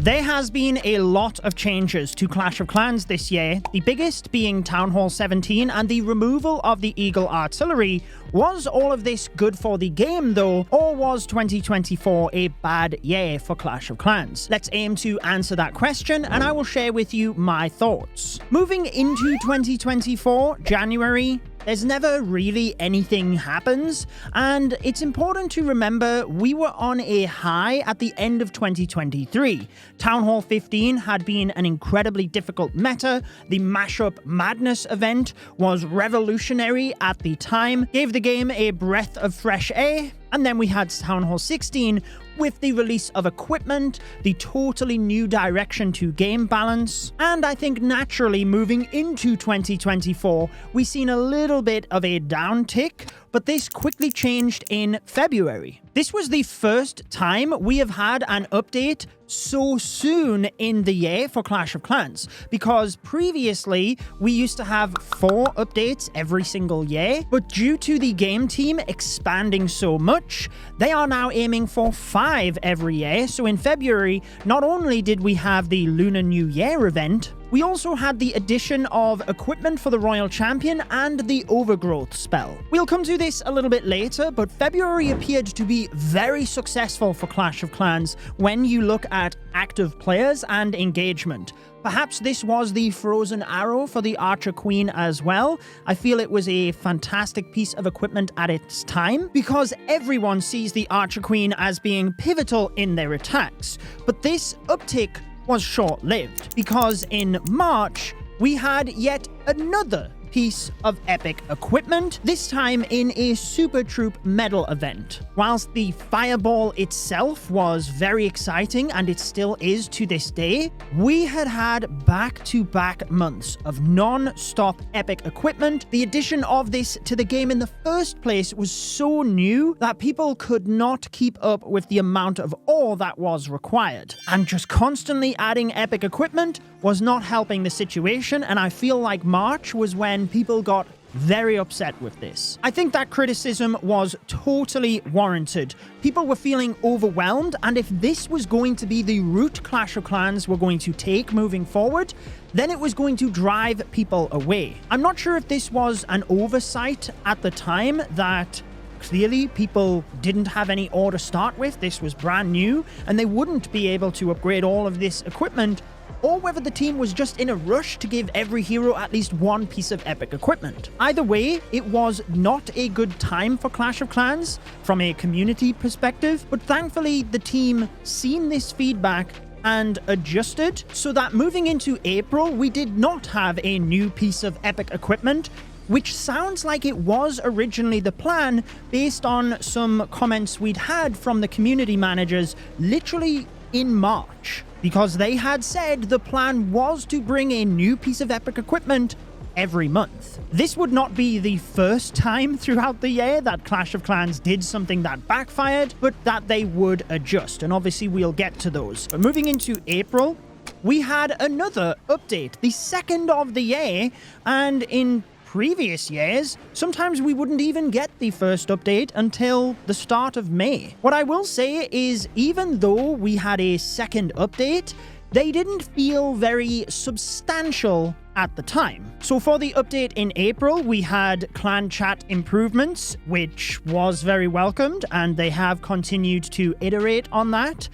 There has been a lot of changes to Clash of Clans this year, the biggest being Town Hall 17 and the removal of the Eagle Artillery. Was all of this good for the game though, or was 2024 a bad year for Clash of Clans? Let's aim to answer that question, and I will share with you my thoughts. Moving into 2024, January, there's never really anything happens, and it's important to remember we were on a high at the end of 2023. Town Hall 15 had been an incredibly difficult meta, the Mashup Madness event was revolutionary at the time, gave the game a breath of fresh air, and then we had Town Hall 16 with the release of equipment, the totally new direction to game balance, and I think naturally moving into 2024, we've seen a little bit of a downtick, but this quickly changed in February. This was the first time we have had an update so soon in the year for Clash of Clans, because previously we used to have 4 updates every single year, but due to the game team expanding so much, they are now aiming for 5 every year. So in February, not only did we have the Lunar New Year event, we also had the addition of equipment for the Royal Champion and the Overgrowth spell. We'll come to this a little bit later, but February appeared to be very successful for Clash of Clans when you look at active players and engagement. Perhaps this was the frozen arrow for the Archer Queen as well. I feel it was a fantastic piece of equipment at its time, because everyone sees the Archer Queen as being pivotal in their attacks. But this uptick was short-lived, because in March, we had yet another piece of epic equipment, this time in a Super Troop medal event. Whilst the Fireball itself was very exciting, and it still is to this day, we had back-to-back months of non-stop epic equipment. The addition of this to the game in the first place was so new that people could not keep up with the amount of ore that was required. And just constantly adding epic equipment was not helping the situation, and I feel like March was when people got very upset with this. I think that criticism was totally warranted. People were feeling overwhelmed, and if this was going to be the route Clash of Clans were going to take moving forward, then it was going to drive people away. I'm not sure if this was an oversight at the time, that clearly people didn't have any ore to start with, this was brand new, and they wouldn't be able to upgrade all of this equipment, or whether the team was just in a rush to give every hero at least one piece of epic equipment. Either way, it was not a good time for Clash of Clans from a community perspective, but thankfully the team seen this feedback and adjusted, so that moving into April, we did not have a new piece of epic equipment, which sounds like it was originally the plan based on some comments we'd had from the community managers literally in March, because they had said the plan was to bring a new piece of epic equipment every month. This would not be the first time throughout the year that Clash of Clans did something that backfired, but that they would adjust, and obviously we'll get to those. But moving into April, we had another update, the second of the year, and in previous years, sometimes we wouldn't even get the first update until the start of May. What I will say is, even though we had a second update, they didn't feel very substantial at the time. So for the update in April, we had clan chat improvements, which was very welcomed, and they have continued to iterate on that.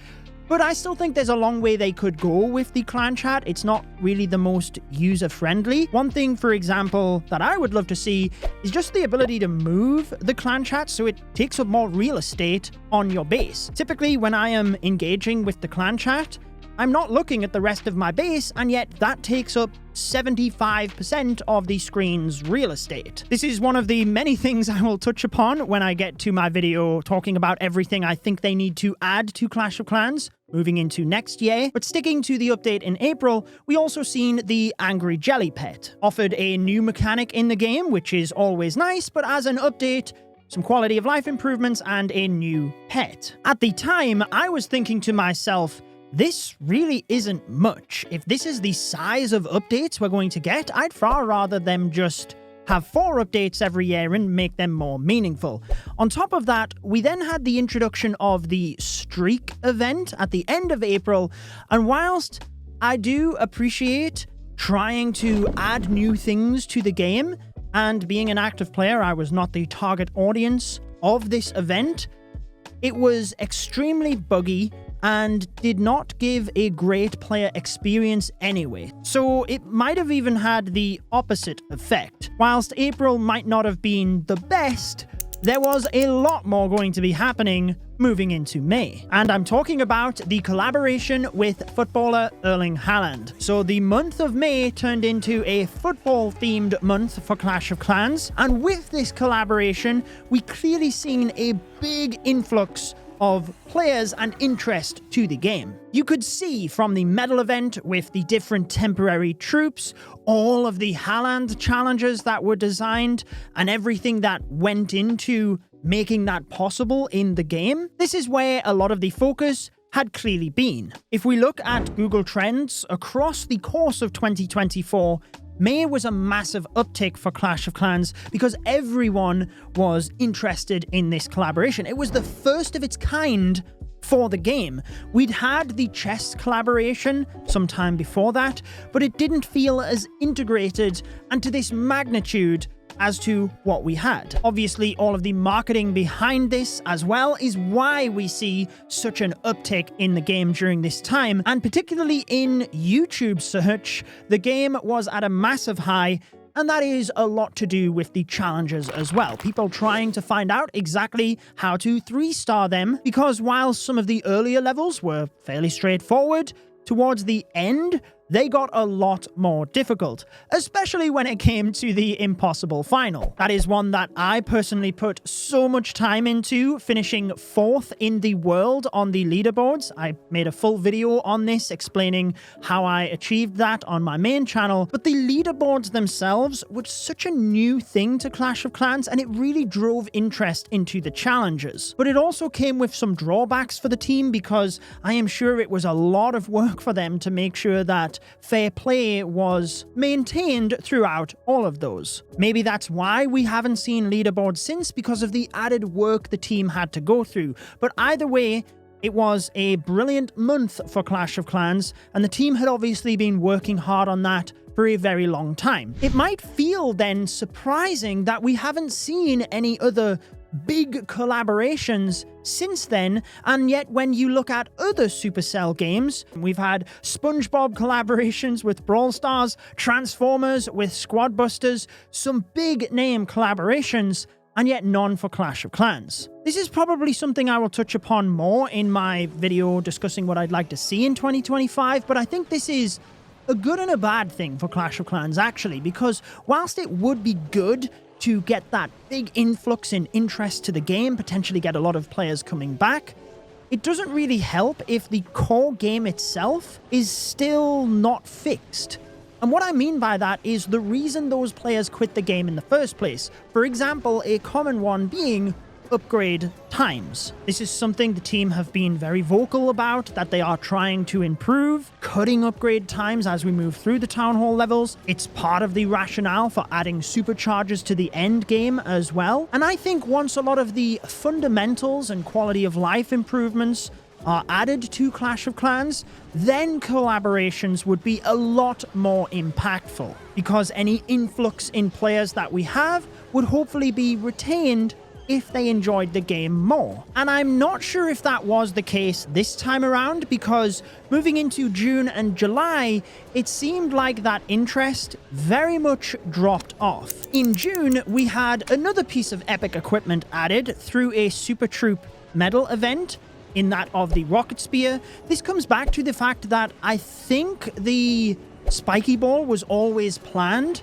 But I still think there's a long way they could go with the clan chat. It's not really the most user-friendly. One thing, for example, that I would love to see is just the ability to move the clan chat so it takes up more real estate on your base. Typically, when I am engaging with the clan chat, I'm not looking at the rest of my base, and yet that takes up 75% of the screen's real estate. This is one of the many things I will touch upon when I get to my video talking about everything I think they need to add to Clash of Clans moving into next year. But sticking to the update in April, we also seen the Angry Jelly Pet. Offered a new mechanic in the game, which is always nice, but as an update, some quality of life improvements and a new pet. At the time, I was thinking to myself, this really isn't much. If this is the size of updates we're going to get, I'd far rather them just have 4 updates every year and make them more meaningful. On top of that, we then had the introduction of the Streak event at the end of April, and whilst I do appreciate trying to add new things to the game, and being an active player, I was not the target audience of this event, it was extremely buggy and did not give a great player experience anyway. So it might have even had the opposite effect. Whilst April might not have been the best, there was a lot more going to be happening moving into May. And I'm talking about the collaboration with footballer Erling Haaland. So the month of May turned into a football-themed month for Clash of Clans, and with this collaboration, we clearly seen a big influx of players and interest to the game. You could see from the medal event with the different temporary troops, all of the Haaland challenges that were designed, and everything that went into making that possible in the game. This is where a lot of the focus had clearly been. If we look at Google Trends across the course of 2024, May was a massive uptick for Clash of Clans because everyone was interested in this collaboration. It was the first of its kind for the game. We'd had the chess collaboration sometime before that, but it didn't feel as integrated and to this magnitude as to what we had. Obviously, all of the marketing behind this as well is why we see such an uptick in the game during this time, and particularly in YouTube search, the game was at a massive high, and that is a lot to do with the challenges as well. People trying to find out exactly how to 3-star them, because while some of the earlier levels were fairly straightforward, towards the end, they got a lot more difficult, especially when it came to the impossible final. That is one that I personally put so much time into, finishing 4th in the world on the leaderboards. I made a full video on this explaining how I achieved that on my main channel, but the leaderboards themselves were such a new thing to Clash of Clans, and it really drove interest into the challenges. But it also came with some drawbacks for the team, because I am sure it was a lot of work for them to make sure that fair play was maintained throughout all of those. Maybe that's why we haven't seen leaderboards since, because of the added work the team had to go through. But either way, it was a brilliant month for Clash of Clans, and the team had obviously been working hard on that for a very long time. It might feel then surprising that we haven't seen any other big collaborations since then, and yet when you look at other Supercell games, we've had SpongeBob collaborations with Brawl Stars, Transformers with Squad Busters, some big name collaborations, and yet none for Clash of Clans. This is probably something I will touch upon more in my video discussing what I'd like to see in 2025, but I think this is a good and a bad thing for Clash of Clans actually, because whilst it would be good to get that big influx in interest to the game, potentially get a lot of players coming back, it doesn't really help if the core game itself is still not fixed. And what I mean by that is the reason those players quit the game in the first place. For example, a common one being upgrade times. This is something the team have been very vocal about, that they are trying to improve, cutting upgrade times as we move through the Town Hall levels. It's part of the rationale for adding superchargers to the end game as well. And I think once a lot of the fundamentals and quality of life improvements are added to Clash of Clans, then collaborations would be a lot more impactful, because any influx in players that we have would hopefully be retained if they enjoyed the game more. And I'm not sure if that was the case this time around, because moving into June and July, it seemed like that interest very much dropped off. In June, we had another piece of epic equipment added through a Super Troop medal event, in that of the Rocket Spear. This comes back to the fact that I think the Spiky Ball was always planned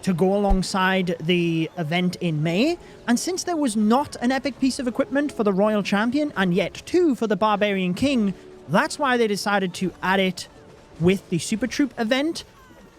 to go alongside the event in May, and since there was not an epic piece of equipment for the Royal Champion, and yet 2 for the Barbarian King, that's why they decided to add it with the Super Troop event,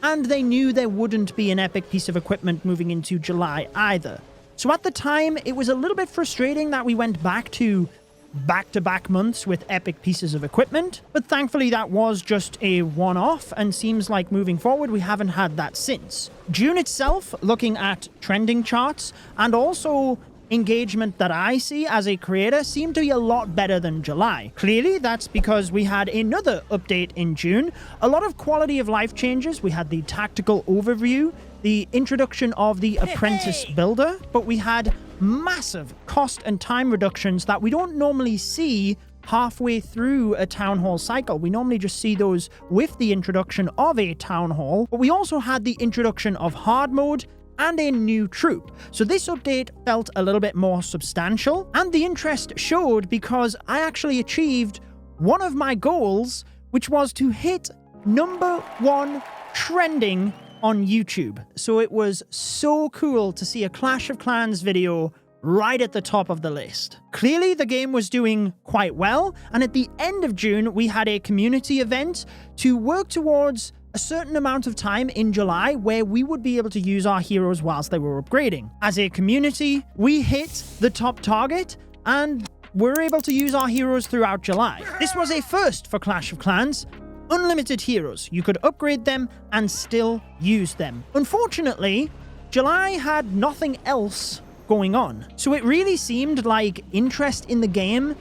and they knew there wouldn't be an epic piece of equipment moving into July either. So at the time, it was a little bit frustrating that we went back to back-to-back months with epic pieces of equipment, but thankfully that was just a one-off, and seems like moving forward we haven't had that since. June itself, looking at trending charts and also engagement that I see as a creator, seemed to be a lot better than July. Clearly, that's because we had another update in June, a lot of quality of life changes. We had the tactical overview, the introduction of the apprentice builder, but we had massive cost and time reductions that we don't normally see halfway through a town hall cycle. We normally just see those with the introduction of a town hall, but we also had the introduction of hard mode and a new troop. So this update felt a little bit more substantial, and the interest showed because I actually achieved one of my goals, which was to hit #1 trending on YouTube. So it was so cool to see a Clash of Clans video right at the top of the list. Clearly, the game was doing quite well, and at the end of June, we had a community event to work towards a certain amount of time in July where we would be able to use our heroes whilst they were upgrading. As a community, we hit the top target and were able to use our heroes throughout July. This was a first for Clash of Clans. Unlimited heroes. You could upgrade them and still use them. Unfortunately, July had nothing else going on. So it really seemed like interest in the game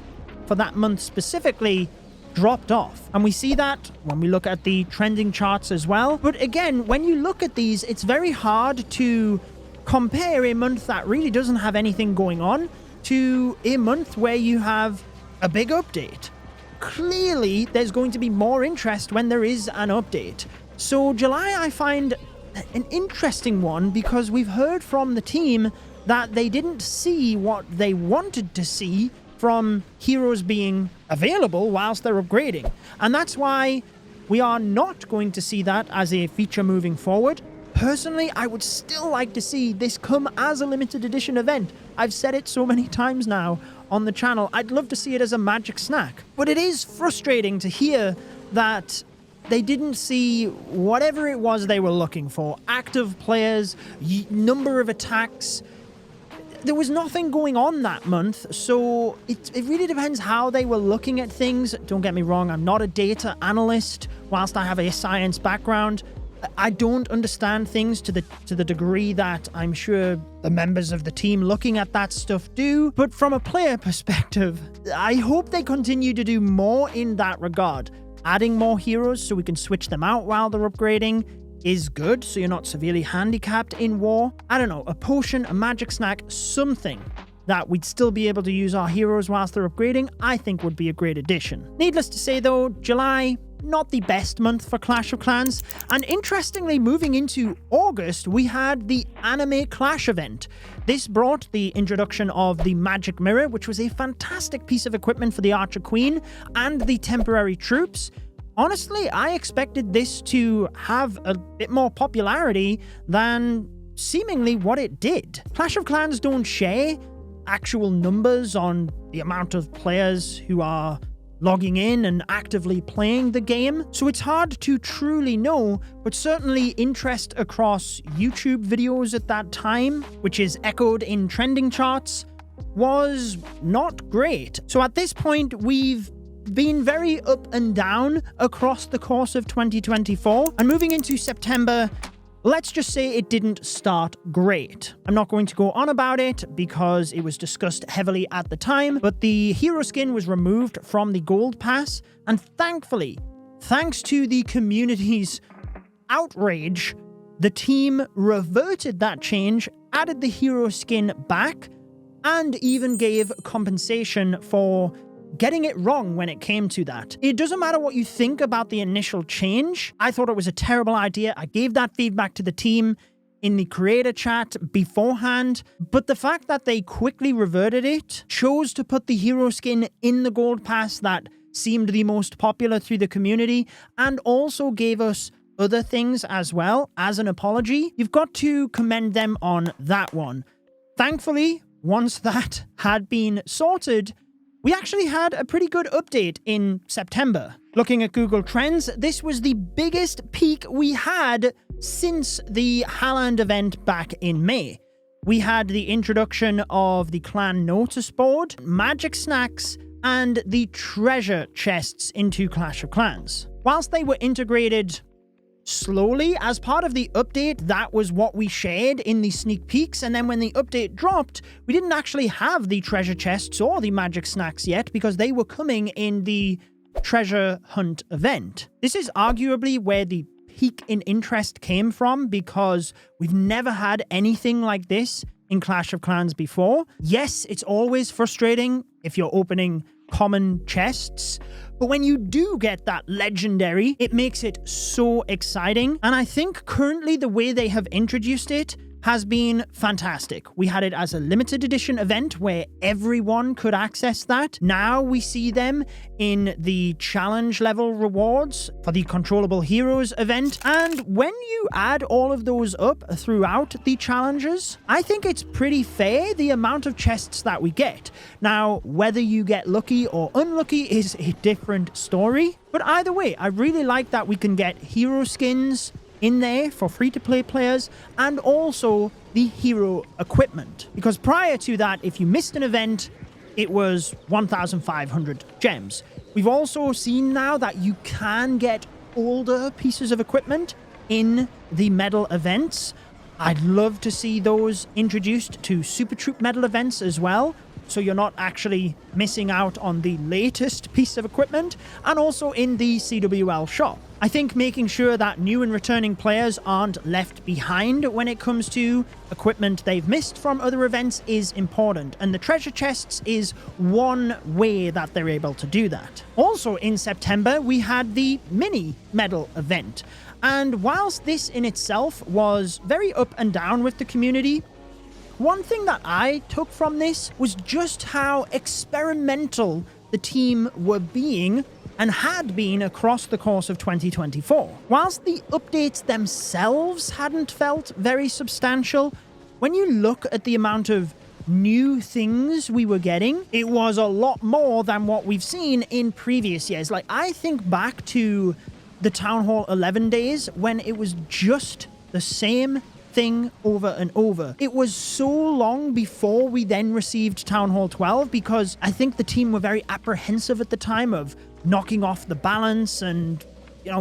for that month specifically dropped off. And we see that when we look at the trending charts as well. But again, when you look at these, it's very hard to compare a month that really doesn't have anything going on to a month where you have a big update. Clearly, there's going to be more interest when there is an update. So July, I find an interesting one because we've heard from the team that they didn't see what they wanted to see from heroes being available whilst they're upgrading. And that's why we are not going to see that as a feature moving forward. Personally, I would still like to see this come as a limited edition event. I've said it so many times now on the channel. I'd love to see it as a magic snack. But it is frustrating to hear that they didn't see whatever it was they were looking for. Active players, number of attacks. There was nothing going on that month, so it really depends how they were looking at things. Don't get me wrong, I'm not a data analyst, whilst I have a science background. I don't understand things to the degree that I'm sure the members of the team looking at that stuff do. But from a player perspective, I hope they continue to do more in that regard. Adding more heroes so we can switch them out while they're upgrading is good, so you're not severely handicapped in war. I don't know, a potion, a magic snack, something that we'd still be able to use our heroes whilst they're upgrading, I think would be a great addition. Needless to say though, July, not the best month for Clash of Clans. And interestingly, moving into August, we had the Anime Clash event. This brought the introduction of the Magic Mirror, which was a fantastic piece of equipment for the Archer Queen and the temporary troops. Honestly, I expected this to have a bit more popularity than seemingly what it did. Clash of Clans don't share actual numbers on the amount of players who are logging in and actively playing the game, so it's hard to truly know, but certainly interest across YouTube videos at that time, which is echoed in trending charts, was not great. So at this point, we've been very up and down across the course of 2024, and moving into September, let's just say it didn't start great. I'm not going to go on about it because it was discussed heavily at the time, but the hero skin was removed from the gold pass, and thankfully, thanks to the community's outrage, the team reverted that change, added the hero skin back, and even gave compensation for getting it wrong when it came to that. It doesn't matter what you think about the initial change. I thought it was a terrible idea. I gave that feedback to the team in the creator chat beforehand, but the fact that they quickly reverted it, chose to put the hero skin in the gold pass that seemed the most popular through the community, and also gave us other things as well as an apology, you've got to commend them on that one. Thankfully, once that had been sorted, we actually had a pretty good update in September. Looking at Google Trends, this was the biggest peak we had since the Haaland event back in May. We had the introduction of the clan notice board, magic snacks, and the treasure chests into Clash of Clans. Whilst they were integrated slowly as part of the update, that was what we shared in the sneak peeks, and then when the update dropped, we didn't actually have the treasure chests or the magic snacks yet because they were coming in the treasure hunt event. This is arguably where the peak in interest came from because we've never had anything like this in Clash of Clans before. Yes, it's always frustrating if you're opening common chests, but when you do get that legendary, it makes it so exciting. And I think currently the way they have introduced it has been fantastic. We had it as a limited edition event where everyone could access that. Now we see them in the challenge level rewards for the Controllable Heroes event. And when you add all of those up throughout the challenges, I think it's pretty fair the amount of chests that we get. Now, whether you get lucky or unlucky is a different story. But either way, I really like that we can get hero skins in there for free-to-play players, and also the hero equipment. Because prior to that, if you missed an event, it was 1,500 gems. We've also seen now that you can get older pieces of equipment in the medal events. I'd love to see those introduced to Super Troop medal events as well, so you're not actually missing out on the latest piece of equipment, and also in the CWL shop. I think making sure that new and returning players aren't left behind when it comes to equipment they've missed from other events is important, and the treasure chests is one way that they're able to do that. Also in September, we had the mini medal event, and whilst this in itself was very up and down with the community, one thing that I took from this was just how experimental the team were being and had been across the course of 2024. Whilst the updates themselves hadn't felt very substantial, when you look at the amount of new things we were getting, it was a lot more than what we've seen in previous years. Like, I think back to the Town Hall 11 days when it was just the same thing over and over. It was so long before we then received Town Hall 12 because I think the team were very apprehensive at the time of knocking off the balance and,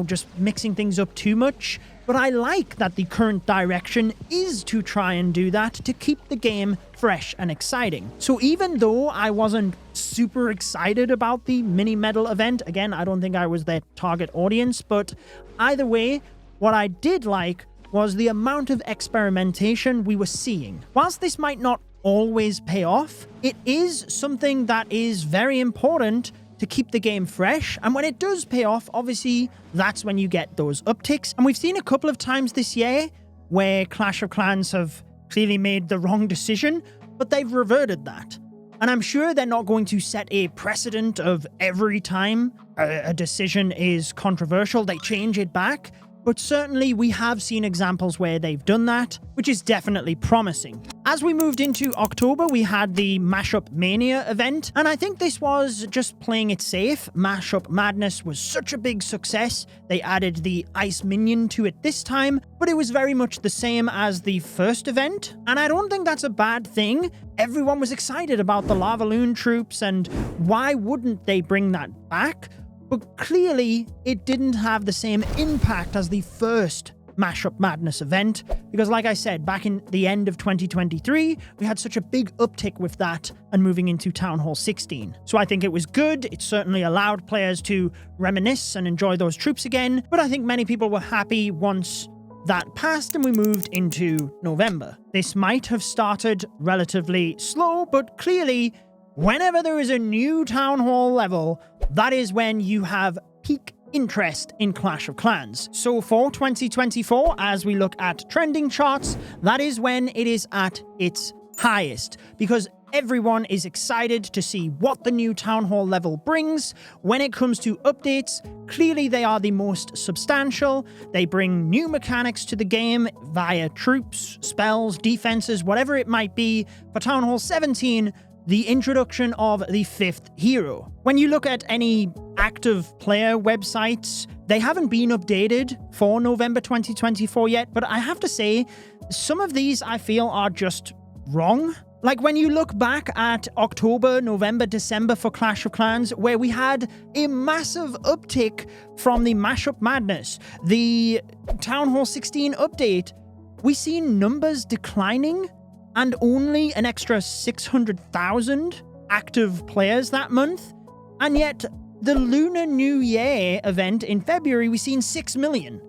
just mixing things up too much. But I like that the current direction is to try and do that to keep the game fresh and exciting. So even though I wasn't super excited about the mini medal event, again, I don't think I was their target audience, but either way, what I did like was the amount of experimentation we were seeing. Whilst this might not always pay off, it is something that is very important to keep the game fresh, and when it does pay off, obviously, that's when you get those upticks. And we've seen a couple of times this year where Clash of Clans have clearly made the wrong decision, but they've reverted that. And I'm sure they're not going to set a precedent of every time a decision is controversial, they change it back. But certainly we have seen examples where they've done that, which is definitely promising. As we moved into October, we had the Mashup Mania event, and I think this was just playing it safe. Mashup Madness was such a big success. They added the Ice Minion to it this time, but it was very much the same as the first event, and I don't think that's a bad thing. Everyone was excited about the Lava Loon troops, and why wouldn't they bring that back? But clearly, it didn't have the same impact as the first Mashup Madness event, because like I said, back in the end of 2023, we had such a big uptick with that and moving into Town Hall 16. So I think it was good. It certainly allowed players to reminisce and enjoy those troops again, but I think many people were happy once that passed and we moved into November. This might have started relatively slow, but clearly, whenever there is a new Town Hall level, that is when you have peak interest in Clash of Clans. So for 2024, as we look at trending charts, that is when it is at its highest, because everyone is excited to see what the new Town Hall level brings. When it comes to updates, clearly they are the most substantial. They bring new mechanics to the game via troops, spells, defenses, whatever it might be. For Town Hall 17, the introduction of the 5th hero. When you look at any active player websites, they haven't been updated for November 2024 yet, but I have to say, some of these I feel are just wrong. Like when you look back at October, November, December for Clash of Clans, where we had a massive uptick from the Mashup Madness, the Town Hall 16 update, we see numbers declining and only an extra 600,000 active players that month. And yet, the Lunar New Year event in February, we've seen 6 million.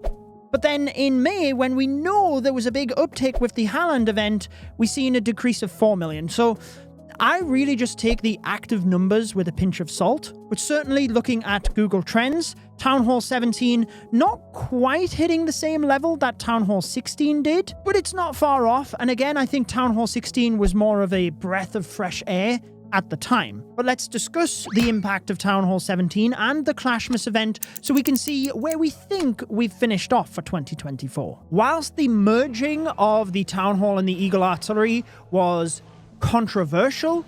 But then in May, when we know there was a big uptick with the Haaland event, we've seen a decrease of 4 million. So I really just take the active numbers with a pinch of salt. But certainly looking at Google Trends, Town Hall 17 not quite hitting the same level that Town Hall 16 did, but it's not far off. And again, I think Town Hall 16 was more of a breath of fresh air at the time. But let's discuss the impact of Town Hall 17 and the Clashmas event so we can see where we think we've finished off for 2024. Whilst the merging of the Town Hall and the Eagle Artillery was controversial,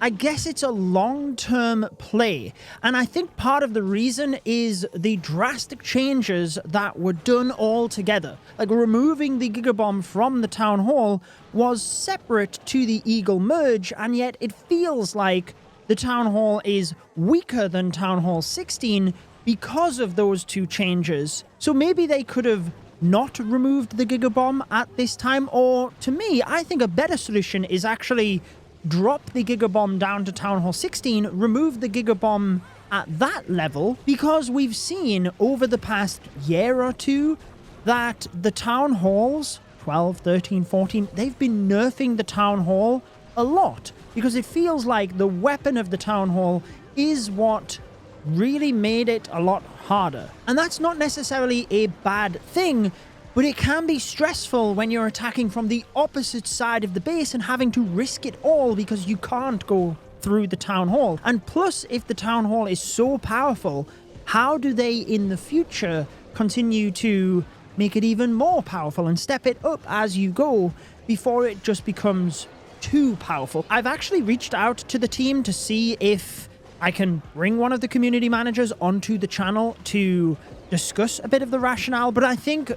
I guess it's a long-term play, and I think part of the reason is the drastic changes that were done all together. Like removing the Gigabomb from the Town Hall was separate to the Eagle merge, and yet it feels like the Town Hall is weaker than Town Hall 16 because of those two changes. So maybe they could have not removed the Gigabomb at this time, or to me, I think a better solution is actually drop the Gigabomb down to Town Hall 16, remove the Gigabomb at that level, because we've seen over the past year or two that the Town Halls, 12, 13, 14, they've been nerfing the Town Hall a lot, because it feels like the weapon of the Town Hall is what really made it a lot harder. And that's not necessarily a bad thing, but it can be stressful when you're attacking from the opposite side of the base and having to risk it all because you can't go through the Town Hall. And plus, if the Town Hall is so powerful, how do they in the future continue to make it even more powerful and step it up as you go before it just becomes too powerful? I've actually reached out to the team to see if I can bring one of the community managers onto the channel to discuss a bit of the rationale, but I think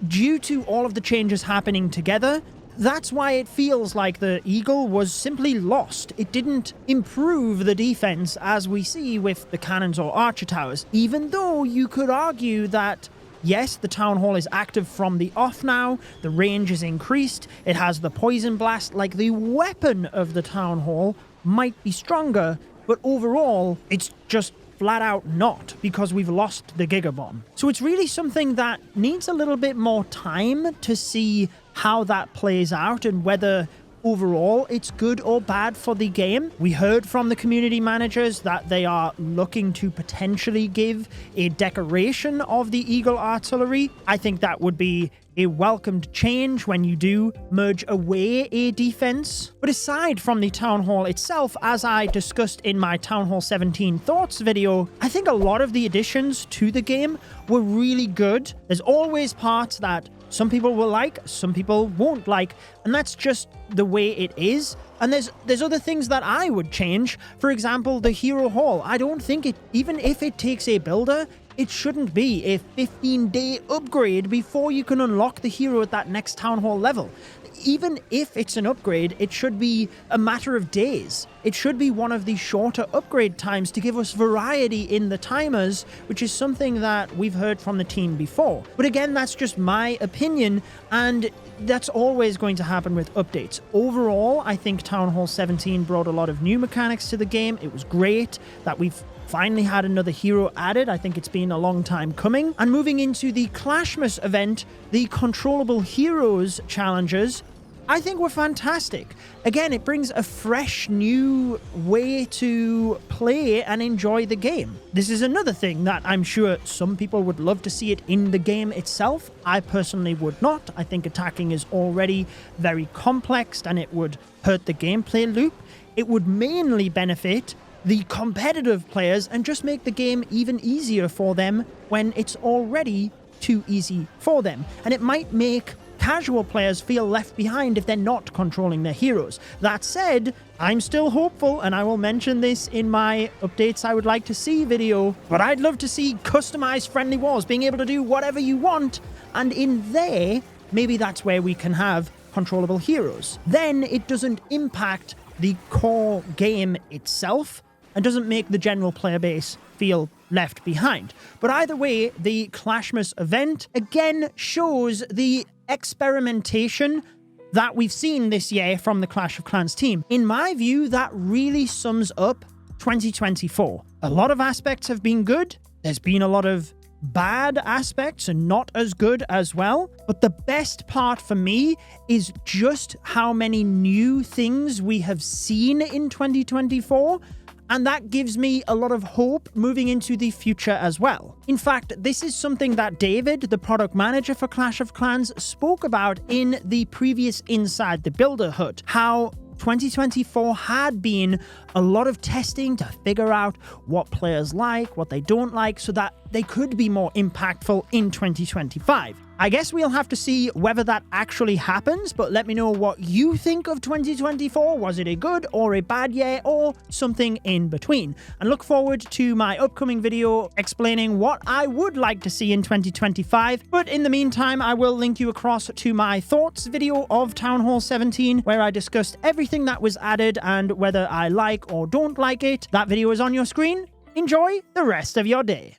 due to all of the changes happening together, that's why it feels like the Eagle was simply lost. It didn't improve the defense as we see with the cannons or archer towers, even though you could argue that yes, the Town Hall is active from the off now, the range is increased, it has the poison blast, like the weapon of the Town Hall might be stronger, but overall, it's just flat out not, because we've lost the Gigabomb. So it's really something that needs a little bit more time to see how that plays out and whether overall it's good or bad for the game. We heard from the community managers that they are looking to potentially give a decoration of the Eagle Artillery. I think that would be a welcomed change when you do merge away a defense. But aside from the Town Hall itself, as I discussed in my Town Hall 17 thoughts video, I think a lot of the additions to the game were really good. There's always parts that some people will like, some people won't like, and that's just the way it is. And there's other things that I would change. For example, the Hero Hall. I don't think it, even if it takes a builder, it shouldn't be a 15-day upgrade before you can unlock the hero at that next Town Hall level. Even if it's an upgrade, it should be a matter of days. It should be one of the shorter upgrade times to give us variety in the timers, which is something that we've heard from the team before. But again, that's just my opinion, and that's always going to happen with updates. Overall, I think Town Hall 17 brought a lot of new mechanics to the game. It was great that we've finally had another hero added. I think it's been a long time coming. And moving into the Clashmas event, the controllable heroes challenges, I think were fantastic. Again, it brings a fresh new way to play and enjoy the game. This is another thing that I'm sure some people would love to see it in the game itself. I personally would not. I think attacking is already very complex and it would hurt the gameplay loop. It would mainly benefit the competitive players and just make the game even easier for them when it's already too easy for them. And it might make casual players feel left behind if they're not controlling their heroes. That said, I'm still hopeful, and I will mention this in my updates I would like to see video, but I'd love to see customized friendly wars, being able to do whatever you want, and in there, maybe that's where we can have controllable heroes. Then it doesn't impact the core game itself and doesn't make the general player base feel left behind. But either way, the Clashmas event again shows the experimentation that we've seen this year from the Clash of Clans team. In my view, that really sums up 2024. A lot of aspects have been good. There's been a lot of bad aspects and not as good as well. But the best part for me is just how many new things we have seen in 2024. And that gives me a lot of hope moving into the future as well. In fact, this is something that David, the product manager for Clash of Clans, spoke about in the previous Inside the Builder Hut. How 2024 had been a lot of testing to figure out what players like, what they don't like, so that they could be more impactful in 2025. I guess we'll have to see whether that actually happens, but let me know what you think of 2024. Was it a good or a bad year, or something in between? And look forward to my upcoming video explaining what I would like to see in 2025. But in the meantime, I will link you across to my thoughts video of Town Hall 17, where I discussed everything that was added and whether I like or don't like it. That video is on your screen. Enjoy the rest of your day.